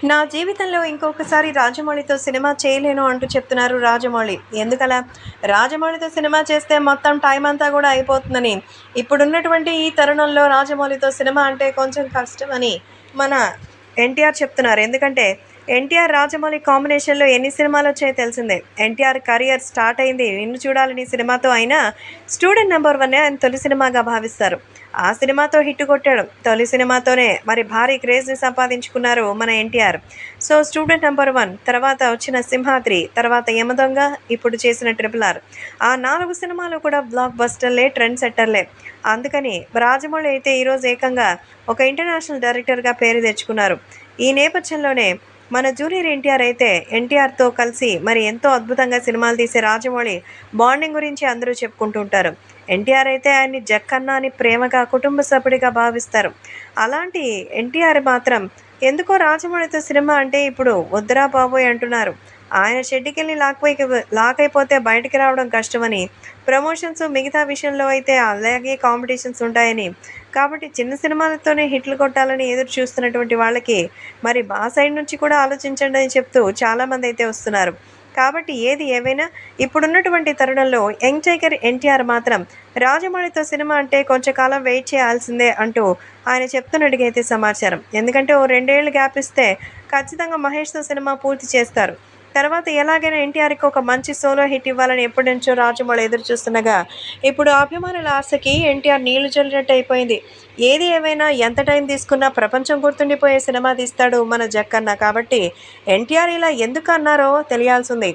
నా జీవితంలో ఇంకొకసారి రాజమౌళితో సినిమా చేయలేను అంటూ చెప్తున్నారు రాజమౌళి. ఎందుకలా? రాజమౌళితో సినిమా చేస్తే మొత్తం టైం అంతా కూడా అయిపోతుందని, ఇప్పుడున్నటువంటి ఈ తరుణంలో రాజమౌళితో సినిమా అంటే కొంచెం కష్టమని మన ఎన్టీఆర్ చెప్తున్నారు. ఎందుకంటే ఎన్టీఆర్, రాజమౌళి కాంబినేషన్‌లో ఎన్ని సినిమాలొచ్చాయో తెలిసిందే. ఎన్టీఆర్ కెరియర్ స్టార్ట్ అయింది 'నిన్ను చూడాలని' సినిమాతో అయినా 'స్టూడెంట్ నంబర్ వన్నే' ఆయన తొలి సినిమాగా భావిస్తారు. ఆ సినిమాతో హిట్ కొట్టాడు. తొలి సినిమాతోనే మరి భారీ క్రేజ్‌ని సంపాదించుకున్నారు మన NTR. So 'student number one' తర్వాత వచ్చిన 'సింహాద్రి', తర్వాత 'యమదొంగ', ఇప్పుడు చేసిన 'ట్రిపుల్ ఆర్'. ఆ 4 సినిమాలు కూడా బ్లాక్ బస్టర్‌లే, ట్రెండ్ సెట్టర్‌లే. అందుకని రాజమౌళి అయితే ఈరోజు ఏకంగా ఒక ఇంటర్నేషనల్ డైరెక్టర్‌గా పేరు తెచ్చుకున్నారు. ఈ నేపథ్యంలోనే మన జూనియర్ ఎన్టీఆర్ అయితే ఎన్టీఆర్‌తో కలిసి మరి ఎంతో అద్భుతంగా సినిమాలు తీసే రాజమౌళి బాండింగ్ గురించి అందరూ చెప్పుకుంటూ ఉంటారు. ఎన్టీఆర్ అయితే ఆయన్ని జక్కన్న అని ప్రేమగా కుటుంబ సభ్యుడిగా భావిస్తారు. అలాంటి ఎన్టీఆర్ మాత్రం ఎందుకో రాజమౌళితో సినిమా అంటే ఇప్పుడు వద్దురా బాబోయ్ అంటున్నారు. ఆయన షెడ్డుకెళ్ళి లాకైపోతే బయటికి రావడం కష్టమని, ప్రమోషన్స్ మిగతా విషయంలో అయితే అలాగే కాంపిటీషన్స్ ఉంటాయని, కాబట్టి చిన్న సినిమాలతోనే హిట్లు కొట్టాలని ఎదురు చూస్తున్నటువంటి వాళ్ళకి మరి మా సైడ్ నుంచి కూడా ఆలోచించండి అని చెప్తూ చాలామంది అయితే వస్తున్నారు. కాబట్టి ఏది ఏవైనా ఇప్పుడున్నటువంటి తరుణంలో యంగ్ టైగర్ ఎన్టీఆర్ మాత్రం రాజమౌళితో సినిమా అంటే కొంచెం కాలం వెయిట్ చేయాల్సిందే అంటూ ఆయన చెప్తున్నట్టుగా అయితే సమాచారం. ఎందుకంటే ఓ 2 ఏళ్ళు గ్యాప్ ఇస్తే ఖచ్చితంగా మహేష్‌తో సినిమా పూర్తి చేస్తారు. తర్వాత ఎలాగైనా ఎన్టీఆర్‌కి ఒక మంచి సోలో హిట్ ఇవ్వాలని ఎప్పటినుంచో రాజమౌళి ఎదురు చూస్తుండగా, ఇప్పుడు అభిమానుల ఆశకి ఎన్టీఆర్ నీళ్లు చల్లినట్టు అయిపోయింది. ఏది ఏమైనా ఎంత టైం తీసుకున్నా ప్రపంచం గుర్తుండిపోయే సినిమా తీస్తాడు మన జక్కన్న. కాబట్టి ఎన్టీఆర్ ఇలా ఎందుకు అన్నారో తెలియాల్సింది.